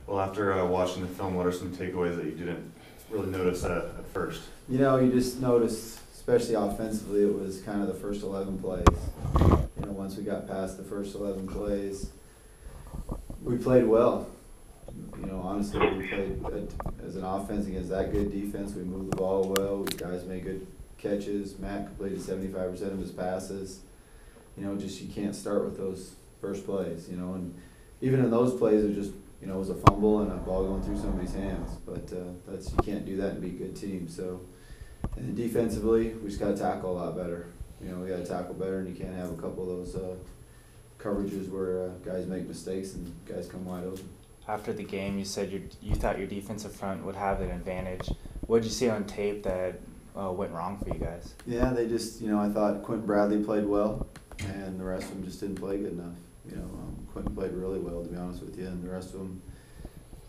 Well, after watching the film, what are some takeaways that you didn't really notice at first? You know, you just noticed, especially offensively, it was kind of the first 11 plays. You know, once we got past the first 11 plays, we played well. You know, honestly, we played as an offense against that good defense. We moved the ball well. We guys made good catches. Matt completed 75% of his passes. You know, just you can't start with those first plays, you know. And even in those plays, it just, you know, it was a fumble and a ball going through somebody's hands. But that's you can't do that and be a good team. So, and then defensively, we just got to tackle a lot better. You know, we got to tackle better, and you can't have a couple of those coverages where guys make mistakes and guys come wide open. After the game, you said you thought your defensive front would have an advantage. What did you see on tape that went wrong for you guys? Yeah, they just, you know, I thought Quentin Bradley played well, and the rest of them just didn't play good enough. You know, Quentin played really well, to be honest with you, and the rest of them,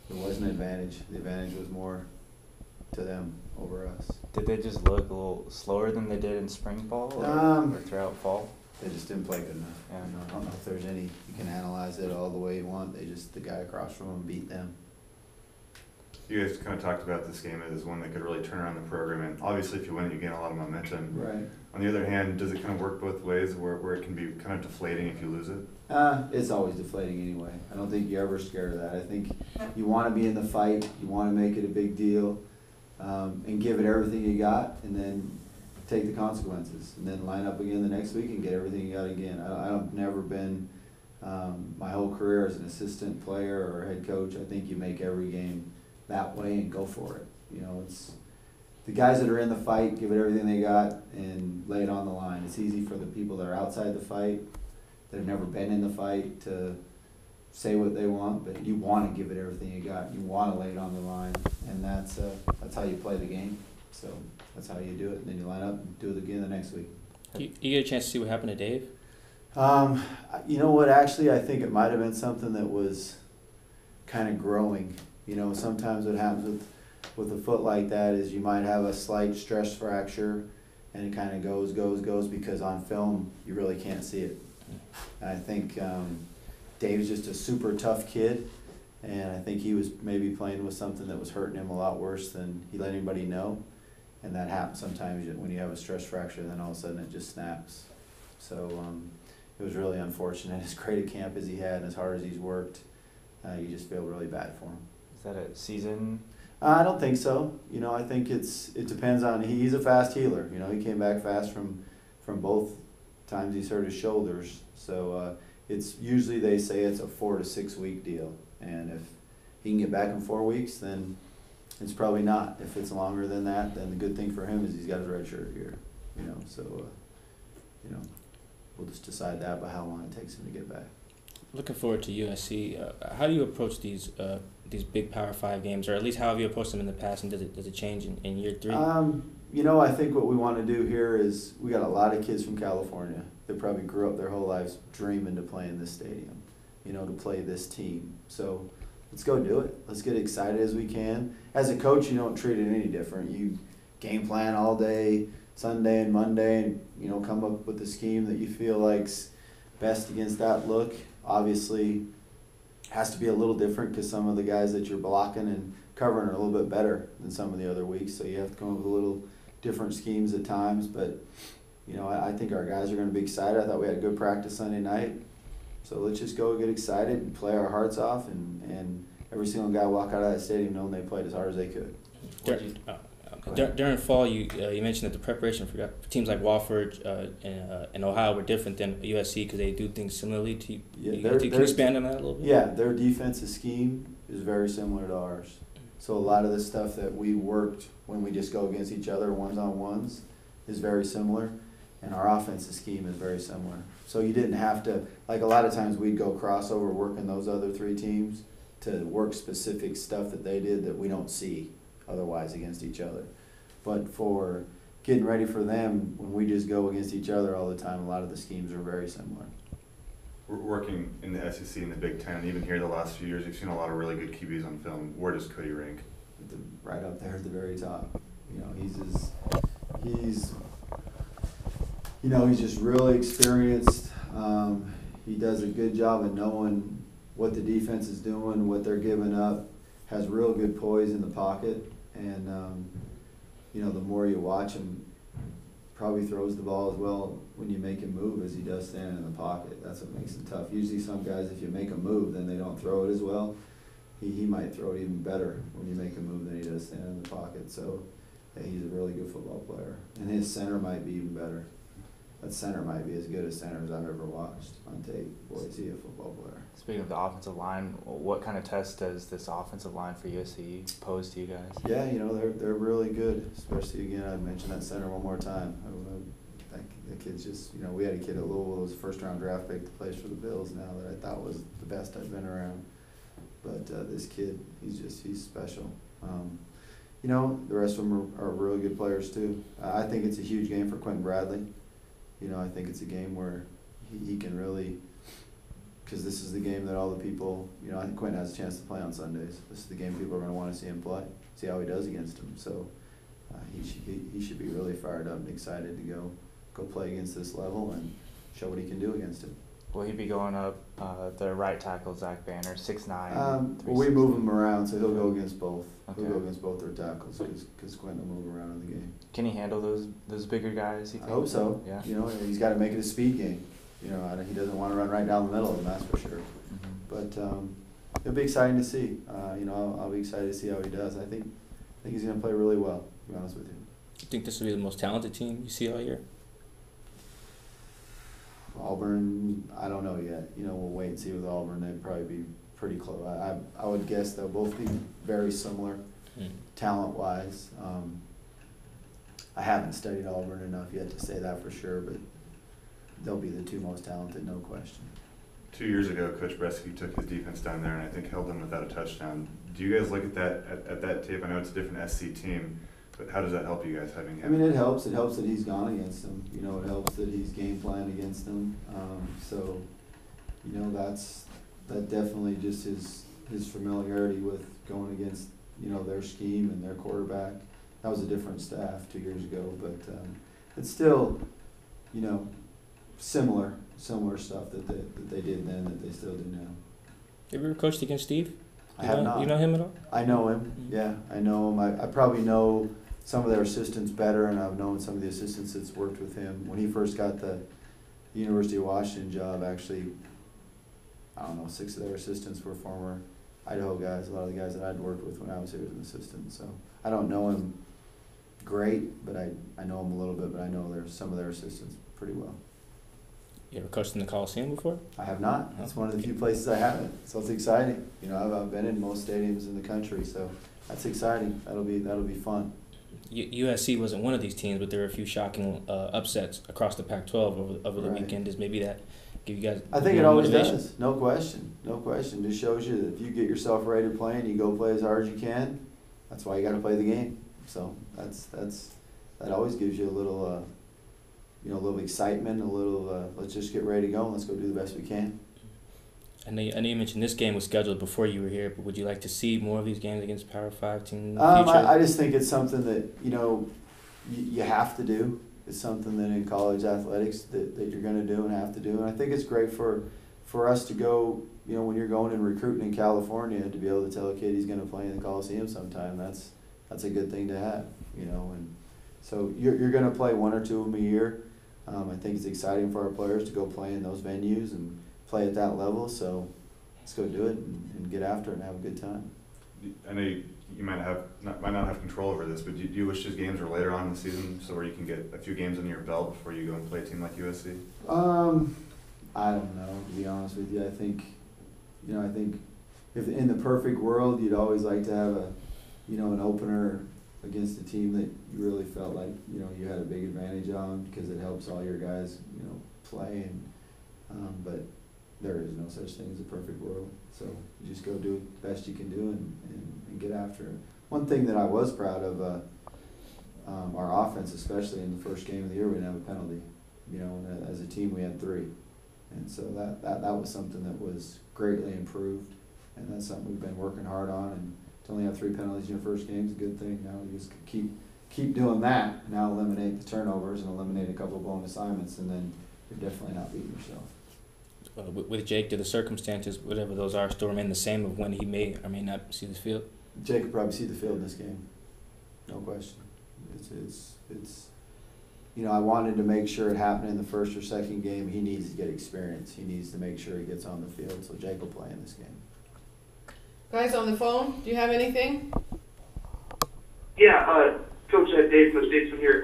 there wasn't an advantage. The advantage was more to them over us. Did they just look a little slower than they did in spring ball or throughout fall? They just didn't play good enough. Yeah. You know, I don't know if there's any, you can analyze it all the way you want. The guy across from them beat them. You guys kind of talked about this game as one that could really turn around the program, and obviously if you win it, you gain a lot of momentum. Right. On the other hand, does it kind of work both ways where it can be kind of deflating if you lose it? It's always deflating anyway. I don't think you're ever scared of that. I think you want to be in the fight, you want to make it a big deal, and give it everything you got, and then take the consequences, and then line up again the next week and get everything you got again. I've never been, my whole career as an assistant player or head coach, I think you make every game that way and go for it. You know, it's the guys that are in the fight, give it everything they got and lay it on the line. It's easy for the people that are outside the fight, that have never been in the fight, to say what they want, but you want to give it everything you got. You want to lay it on the line, and that's how you play the game. So that's how you do it, and then you line up and do it again the next week. You get a chance to see what happened to Dave? You know what, actually, I think it might have been something that was kind of growing. You know, sometimes what happens with a foot like that is you might have a slight stress fracture, and it kind of goes, because on film, you really can't see it. And I think Dave's just a super tough kid, and I think he was maybe playing with something that was hurting him a lot worse than he let anybody know. And that happens sometimes when you have a stress fracture, then all of a sudden it just snaps. So it was really unfortunate. As great a camp as he had and as hard as he's worked, you just feel really bad for him. Is that a season? I don't think so. You know, I think it depends on, he's a fast healer. You know, he came back fast from both times he's hurt his shoulders. So it's usually, they say it's a 4 to 6 week deal. And if he can get back in 4 weeks, then it's probably not. If it's longer than that, then the good thing for him is he's got his red shirt here. You know, so you know, we'll just decide that by how long it takes him to get back. Looking forward to USC. How do you approach these big Power 5 games, or at least how have you approached them in the past, and does it change in year 3? You know, I think what we want to do here is, we got a lot of kids from California that probably grew up their whole lives dreaming to play in this stadium, you know, to play this team. So let's go do it. Let's get excited as we can. As a coach, you don't treat it any different. You game plan all day, Sunday and Monday, and, you know, come up with a scheme that you feel like's best against that look. Obviously, has to be a little different because some of the guys that you're blocking and covering are a little bit better than some of the other weeks. So you have to come up with a little different schemes at times. But, you know, I think our guys are going to be excited. I thought we had a good practice Sunday night. So let's just go get excited and play our hearts off, and every single guy walk out of that stadium knowing they played as hard as they could. During fall, you mentioned that the preparation for teams like Wofford and Ohio were different than USC because they do things similarly to you. Yeah, can you expand on that a little bit? Yeah, their defensive scheme is very similar to ours. So a lot of the stuff that we worked when we just go against each other ones-on-ones is very similar, and our offensive scheme is very similar. So you didn't have to, like a lot of times we'd go crossover working those other 3 teams to work specific stuff that they did that we don't see otherwise against each other. But for getting ready for them, when we just go against each other all the time, a lot of the schemes are very similar. We're working in the SEC and the Big Ten, even here the last few years, you've seen a lot of really good QBs on film. Where does Cody rank? Right up there at the very top. You know, he's just really experienced. He does a good job of knowing what the defense is doing, what they're giving up, has real good poise in the pocket, and you know, the more you watch him, probably throws the ball as well when you make him move as he does standing in the pocket. That's what makes it tough. Usually some guys, if you make them move, then they don't throw it as well. He might throw it even better when you make him move than he does standing in the pocket. So hey, he's a really good football player. And his center might be even better. That center might be as good as centers I've ever watched on tape. Boy, is he a football player. Speaking of the offensive line, what kind of test does this offensive line for USC pose to you guys? Yeah, you know, they're really good, especially, again, I'd mention that center one more time. That kid's just, you know, we had a kid at Louisville who was a first-round draft pick that plays for the Bills now that I thought was the best I've been around. But this kid, he's special. You know, the rest of them are really good players too. I think it's a huge game for Quentin Bradley. You know, I think it's a game where he can really, because this is the game that all the people, you know, I think Quentin has a chance to play on Sundays. This is the game people are going to want to see him play, see how he does against him. So he should be really fired up and excited to go play against this level and show what he can do against him. Will he be going up the right tackle, Zach Banner, 6'9"? Well, we move him around, so he'll go against both. Okay. He'll go against both their tackles because Quentin will move around in the game. Can he handle those bigger guys, you think? I hope so. Yeah. You know, he's got to make it a speed game. You know, he doesn't want to run right down the middle of them, that's for sure. Mm-hmm. But it'll be exciting to see. You know, I'll be excited to see how he does. I think he's going to play really well, to be honest with you. Do you think this will be the most talented team you see all year? Auburn, I don't know yet. You know, we'll wait and see with Auburn. They'd probably be pretty close. I would guess they'll both be very similar, talent-wise. I haven't studied Auburn enough yet to say that for sure, but they'll be the two most talented, no question. 2 years ago, Coach Bresky took his defense down there and I think held them without a touchdown. Do you guys look at that at that tape? I know it's a different SC team, but how does that help you guys having him? I mean, it helps. It helps that he's gone against them. You know, it helps that he's game plan against them. So, you know, that definitely just his familiarity with going against, you know, their scheme and their quarterback. That was a different staff 2 years ago, but it's still, you know, similar stuff that they did then that they still do now. Have you ever coached against Steve? I have not. You know him at all? I know him. Yeah, I know him. I probably know some of their assistants better, and I've known some of the assistants that's worked with him. When he first got the University of Washington job, actually, I don't know, 6 of their assistants were former Idaho guys, a lot of the guys that I'd worked with when I was here as an assistant. So I don't know him great, but I know him a little bit, but I know some of their assistants pretty well. You ever coached in the Coliseum before? I have not. That's one of the few places I haven't. So it's exciting. You know, I've been in most stadiums in the country, so that's exciting. That'll be fun. USC wasn't one of these teams, but there were a few shocking upsets across the Pac-12 over the weekend. Does maybe that give you guys? I think it always does. No question. No question. Just shows you that if you get yourself ready to play and you go play as hard as you can, that's why you got to play the game. So that always gives you a little. You know, a little excitement, a little, let's just get ready to go and let's go do the best we can. I know you mentioned this game was scheduled before you were here, but would you like to see more of these games against Power 5 teams in the future? I just think it's something that, you know, you have to do. It's something that in college athletics that you're going to do and have to do. And I think it's great for us to go, you know, when you're going and recruiting in California, to be able to tell a kid he's going to play in the Coliseum sometime. That's a good thing to have, you know. And so you're going to play one or two of them a year. I think it's exciting for our players to go play in those venues and play at that level. So let's go do it and get after it and have a good time. I know you might not have control over this, but do you wish these games were later on in the season so where you can get a few games under your belt before you go and play a team like USC? I don't know, to be honest with you. I think if in the perfect world, you'd always like to have an opener against a team that you really felt like, you know, you had a big advantage on because it helps all your guys, you know, play. And but there is no such thing as a perfect world. So you just go do the best you can do and get after it. One thing that I was proud of, our offense, especially in the first game of the year, we didn't have a penalty. You know, and as a team we had 3. And so that was something that was greatly improved. And that's something we've been working hard on. And to only have 3 penalties in your first game is a good thing. Now you just keep doing that. Now eliminate the turnovers and eliminate a couple of blown assignments, and then you're definitely not beating yourself. with Jake, do the circumstances, whatever those are, still remain the same of when he may or may not see the field? Jake could probably see the field in this game, no question. It's you know, I wanted to make sure it happened in the first or second game. He needs to get experience. He needs to make sure he gets on the field, so Jake will play in this game. Guys on the phone, do you have anything? Yeah, Coach Dave from the Statesman here.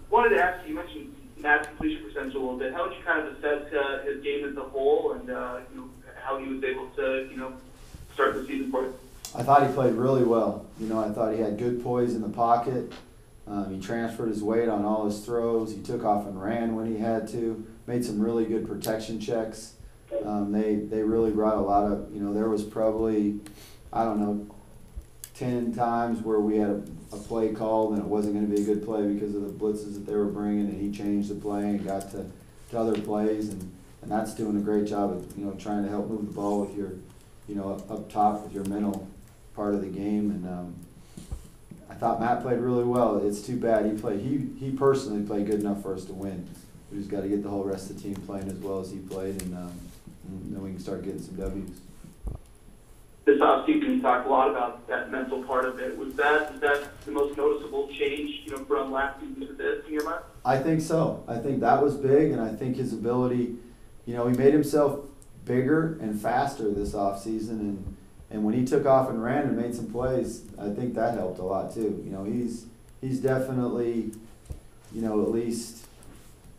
Wanted to ask you mentioned Matt's completion percentage a little bit. How would you kind of assess his game as a whole, and you know, how he was able to start the season for you? I thought he played really well. You know, I thought he had good poise in the pocket. He transferred his weight on all his throws. He took off and ran when he had to. Made some really good protection checks. They really brought a lot of, you know, there was probably, I don't know, 10 times where we had a play called and it wasn't going to be a good play because of the blitzes that they were bringing, and he changed the play and got to other plays, and that's doing a great job of, you know, trying to help move the ball with your, you know, up top with your mental part of the game. And I thought Matt played really well. It's too bad he personally played good enough for us to win. We just got to get the whole rest of the team playing as well as he played, and then we can start getting some W's. This offseason, you talked a lot about that mental part of it. Was that the most noticeable change, you know, from last season to this in your mind? I think so. I think that was big, and I think his ability, you know, he made himself bigger and faster this offseason, and when he took off and ran and made some plays, I think that helped a lot too. You know, he's definitely, you know, at least,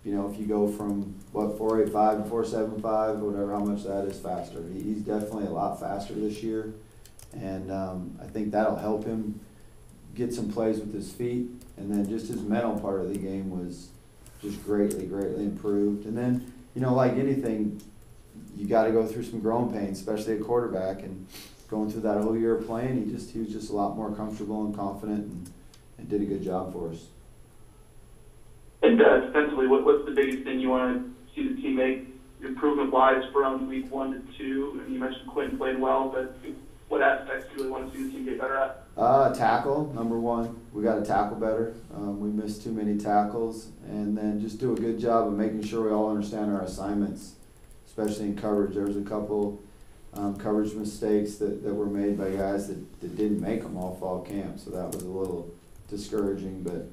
you know, if you go from, 4.85 to 4.75, whatever, how much that is faster. He's definitely a lot faster this year, and I think that'll help him get some plays with his feet. And then just his mental part of the game was just greatly improved. And then, you know, like anything, you got to go through some growing pains, especially at quarterback, and going through that whole year of playing, he was just a lot more comfortable and confident, and did a good job for us. And defensively, what's the biggest thing you want to see the team make improvement-wise from week 1 to 2? And you mentioned Quinn played well, but what aspects do you really want to see the team get better at? Tackle, number one. We got to tackle better. We missed too many tackles. And then just do a good job of making sure we all understand our assignments, especially in coverage. There was a couple coverage mistakes that were made by guys that didn't make them all fall camp, so that was a little discouraging. But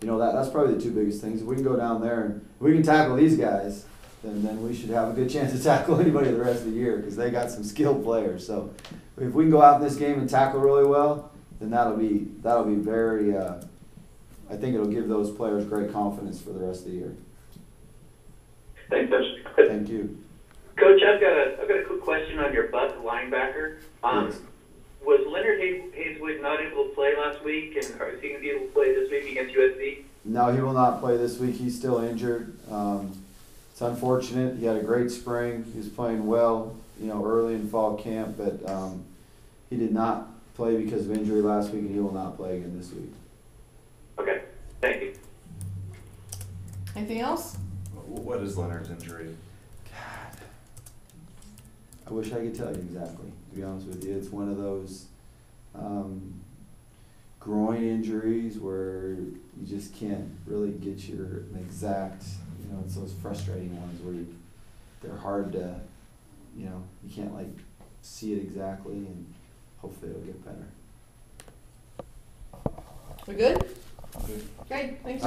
you know, that's probably the two biggest things. If we can go down there and we can tackle these guys, then we should have a good chance to tackle anybody the rest of the year, because they got some skilled players. So if we can go out in this game and tackle really well, then that'll be very. I think it'll give those players great confidence for the rest of the year. Thanks, Coach. Thank you. Coach, I've got a quick question on your butt linebacker. Yes. Was Leonard Hayeswood not able to play last week, and is he going to be able to play this week against USC? No, he will not play this week. He's still injured. It's unfortunate. He had a great spring. He was playing well, you know, early in fall camp, but he did not play because of injury last week, and he will not play again this week. Okay, thank you. Anything else? What is Leonard's injury? God, I wish I could tell you exactly, to be honest with you. It's one of those groin injuries where you just can't really get an exact, you know, it's those frustrating ones where they're hard to, you know, you can't like see it exactly, and hopefully it'll get better. We good? Good. Okay, thanks.